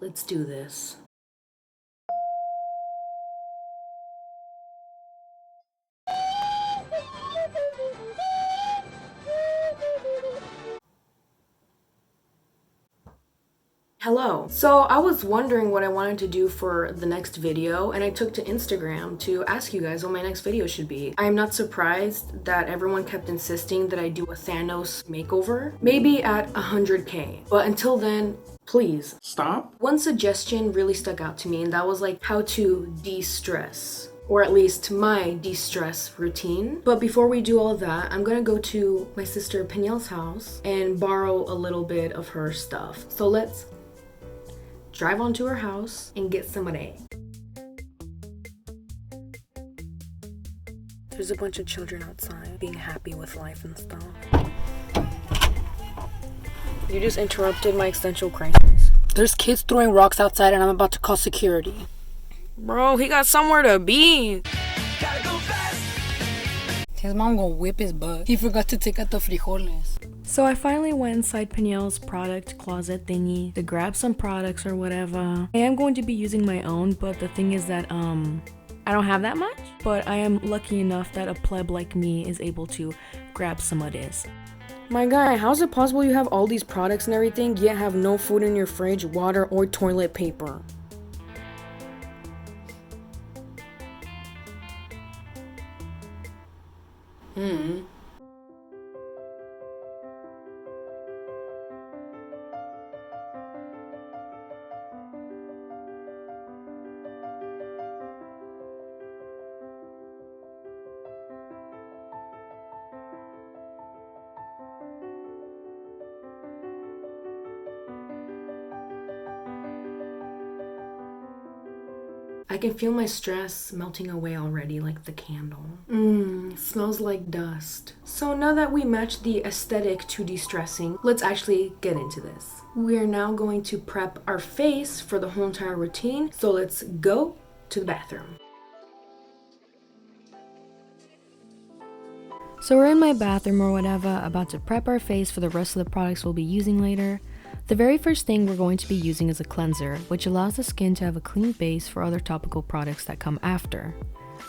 Let's do this. Hello. So I was wondering what I wanted to do for the next video, and I took to Instagram to ask you guys what my next video should be. I am not surprised that everyone kept insisting that I do a Thanos makeover, maybe at 100K. But until then, please stop. One suggestion really stuck out to me, and that was like how to de-stress. Or at least my de-stress routine. But before we do all that, I'm gonna go to my sister Peniel's house and borrow a little bit of her stuff. So let's drive on to her house and get some of that. There's a bunch of children outside being happy with life and stuff. You just interrupted my existential crisis. There's kids throwing rocks outside and I'm about to call security. Bro, he got somewhere to be. His mom gonna whip his butt. He forgot to take out the frijoles. So I finally went inside Peniel's product closet thingy to grab some products or whatever. I am going to be using my own, but the thing is that I don't have that much. But I am lucky enough that a pleb like me is able to grab some of this. My guy, how's it possible you have all these products and everything, yet have no food in your fridge, water, or toilet paper? I can feel my stress melting away already like the candle. Smells like dust. So now that we match the aesthetic to de-stressing, let's actually get into this. We are now going to prep our face for the whole entire routine. So let's go to the bathroom. So we're in my bathroom or whatever, about to prep our face for the rest of the products we'll be using later. The very first thing we're going to be using is a cleanser, which allows the skin to have a clean base for other topical products that come after.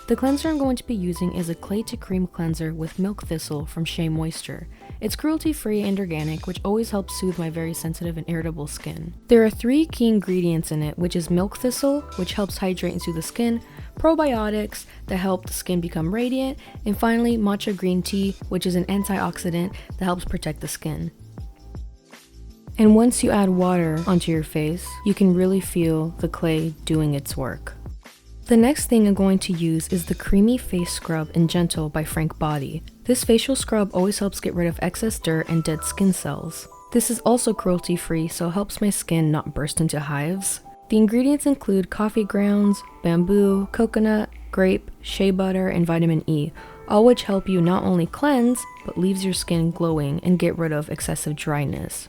The cleanser I'm going to be using is a clay to cream cleanser with milk thistle from Shea Moisture. It's cruelty-free and organic, which always helps soothe my very sensitive and irritable skin. There are 3 key ingredients in it, which is milk thistle, which helps hydrate and soothe the skin, probiotics that help the skin become radiant, and finally matcha green tea, which is an antioxidant that helps protect the skin. And once you add water onto your face, you can really feel the clay doing its work. The next thing I'm going to use is the Creamy Face Scrub in Gentle by Frank Body. This facial scrub always helps get rid of excess dirt and dead skin cells. This is also cruelty-free, so it helps my skin not burst into hives. The ingredients include coffee grounds, bamboo, coconut, grape, shea butter, and vitamin E, all which help you not only cleanse, but leaves your skin glowing and get rid of excessive dryness.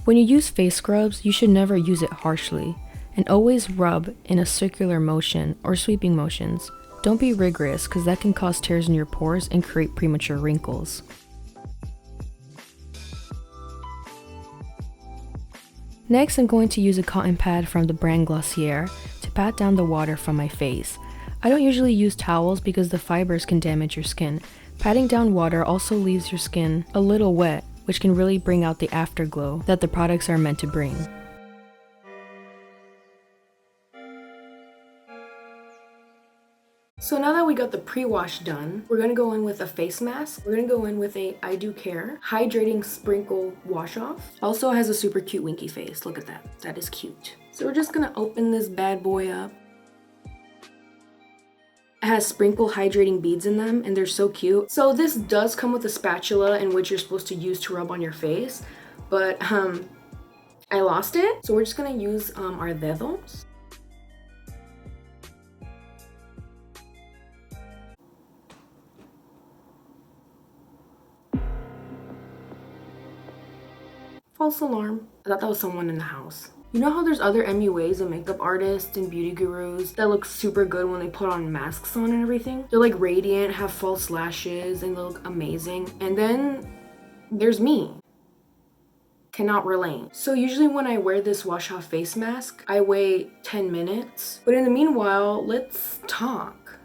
When you use face scrubs, you should never use it harshly, and always rub in a circular motion or sweeping motions. Don't be rigorous, because that can cause tears in your pores and create premature wrinkles. Next, I'm going to use a cotton pad from the brand Glossier to pat down the water from my face. I don't usually use towels because the fibers can damage your skin. Patting down water also leaves your skin a little wet, which can really bring out the afterglow that the products are meant to bring. So now that we got the pre-wash done, we're gonna go in with a face mask. We're gonna go in with a I Do Care Hydrating Sprinkle Wash Off. Also has a super cute winky face. Look at that. That is cute. So we're just gonna open this bad boy up. It has sprinkle hydrating beads in them, and they're so cute. So this does come with a spatula in which you're supposed to use to rub on your face, but I lost it. So we're just gonna use our dedos. False alarm. I thought that was someone in the house. You know how there's other MUAs and makeup artists and beauty gurus that look super good when they put on masks on and everything? They're like radiant, have false lashes, and they look amazing. And then there's me. cannot relate. So usually when I wear this wash off face mask, I wait 10 minutes. But in the meanwhile, let's talk.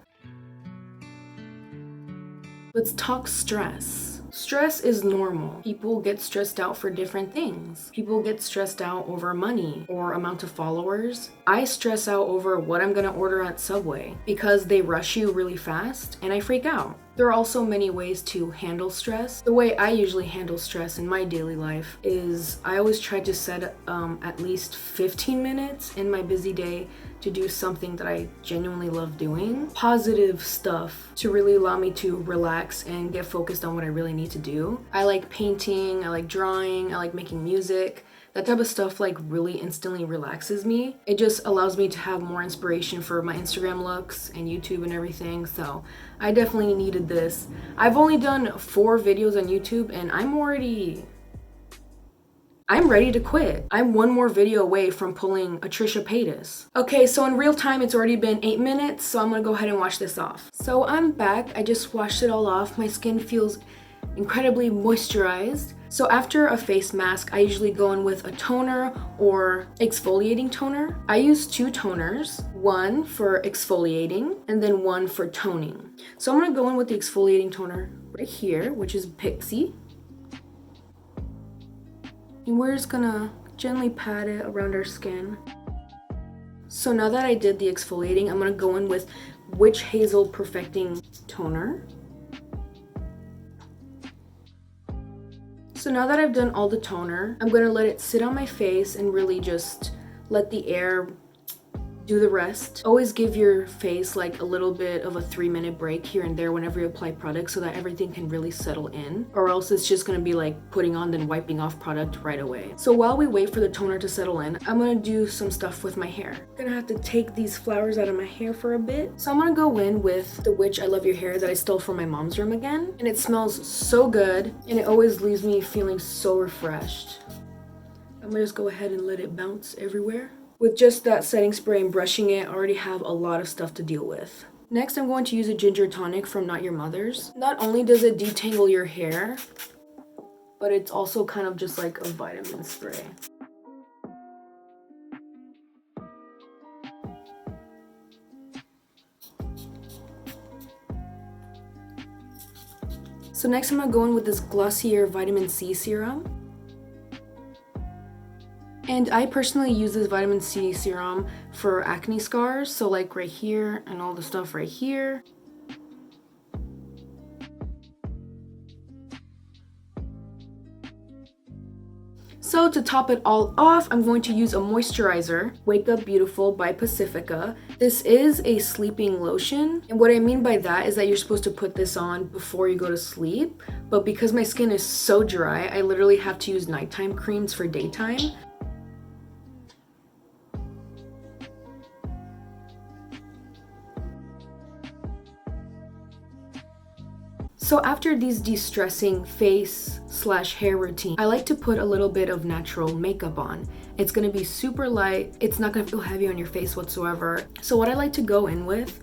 Let's talk stress. Stress is normal. People get stressed out for different things. People get stressed out over money or amount of followers. I stress out over what I'm gonna order at Subway because they rush you really fast and I freak out. There are also many ways to handle stress. The way I usually handle stress in my daily life is I always try to set at least 15 minutes in my busy day to do something that I genuinely love doing. Positive stuff to really allow me to relax and get focused on what I really need to do. I like painting, I like drawing, I like making music. That type of stuff like really instantly relaxes me. It just allows me to have more inspiration for my Instagram looks and YouTube and everything. So I definitely needed this. I've only done 4 videos on YouTube and I'm ready to quit. I'm 1 more video away from pulling a Trisha Paytas. Okay, so in real time, it's already been 8 minutes, so I'm gonna go ahead and wash this off. So I'm back. I just washed it all off. My skin feels incredibly moisturized. So after a face mask, I usually go in with a toner or exfoliating toner. I use 2 toners, one for exfoliating and then one for toning. So I'm gonna go in with the exfoliating toner right here, which is Pixie. And we're just gonna gently pat it around our skin. So now that I did the exfoliating, I'm gonna go in with Witch Hazel Perfecting Toner. So now that I've done all the toner, I'm gonna let it sit on my face and really just let the air do the rest. Always give your face like a little bit of a 3-minute break here and there whenever you apply product so that everything can really settle in, or else it's just gonna be like putting on then wiping off product right away. So while we wait for the toner to settle in, I'm gonna do some stuff with my hair. I'm gonna have to take these flowers out of my hair for a bit. So I'm gonna go in with the Witch I Love Your Hair that I stole from my mom's room again, and it smells so good and it always leaves me feeling so refreshed. I'm gonna just go ahead and let it bounce everywhere. With just that setting spray and brushing it, I already have a lot of stuff to deal with. Next, I'm going to use a ginger tonic from Not Your Mother's. Not only does it detangle your hair, but it's also kind of just like a vitamin spray. So next I'm gonna go in with this Glossier Vitamin C Serum. And I personally use this vitamin C serum for acne scars, so like right here and all the stuff right here. So to top it all off, I'm going to use a moisturizer, Wake Up Beautiful by Pacifica. This is a sleeping lotion, and what I mean by that is that you're supposed to put this on before you go to sleep, but because my skin is so dry, I literally have to use nighttime creams for daytime. So after these de-stressing face/hair routine, I like to put a little bit of natural makeup on. It's gonna be super light, it's not gonna feel heavy on your face whatsoever. So what I like to go in with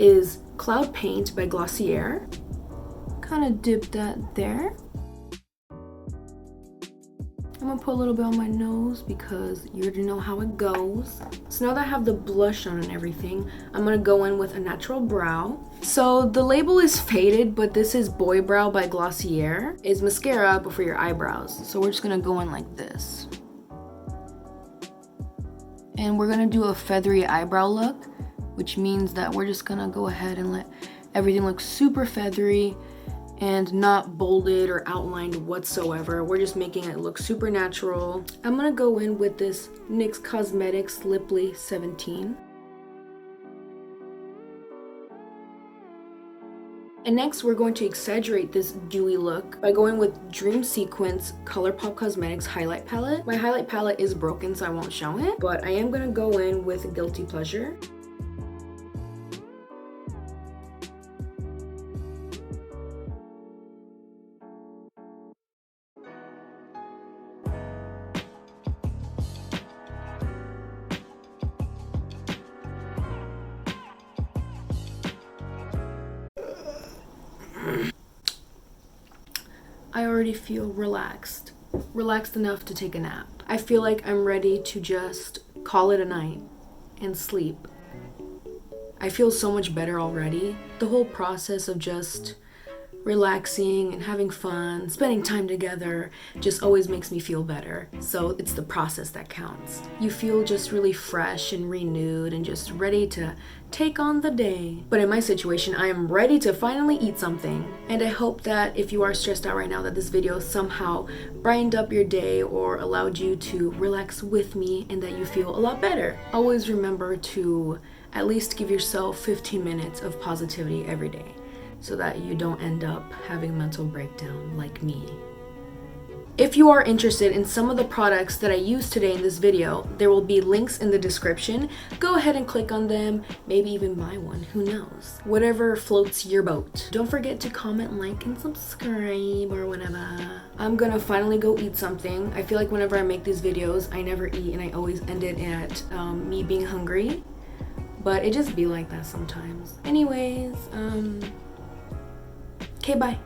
is Cloud Paint by Glossier. Kind of dip that there. I'm gonna put a little bit on my nose because you already know how it goes. So now that I have the blush on and everything, I'm gonna go in with a natural brow. So the label is faded, but this is Boy Brow by Glossier. It's mascara, but for your eyebrows. So we're just gonna go in like this. And we're gonna do a feathery eyebrow look, which means that we're just gonna go ahead and let everything look super feathery and not bolded or outlined whatsoever. We're just making it look super natural. I'm gonna go in with this NYX Cosmetics Lipley 17. And next, we're going to exaggerate this dewy look by going with Dream Sequence ColourPop Cosmetics Highlight Palette. My highlight palette is broken, so I won't show it, but I am gonna go in with Guilty Pleasure. I already feel relaxed. relaxed enough to take a nap. I feel like I'm ready to just call it a night and sleep. I feel so much better already. The whole process of just relaxing and having fun, spending time together, just always makes me feel better. So it's the process that counts. You feel just really fresh and renewed and just ready to take on the day. But in my situation, I am ready to finally eat something. And I hope that if you are stressed out right now, that this video somehow brightened up your day or allowed you to relax with me and that you feel a lot better. Always remember to at least give yourself 15 minutes of positivity every day, so that you don't end up having a mental breakdown like me. If you are interested in some of the products that I used today in this video, there will be links in the description. Go ahead and click on them, maybe even buy one, who knows? Whatever floats your boat. Don't forget to comment, like, and subscribe or whatever. I'm gonna finally go eat something. I feel like whenever I make these videos, I never eat and I always end it at me being hungry. But it just be like that sometimes. Anyways, okay, bye.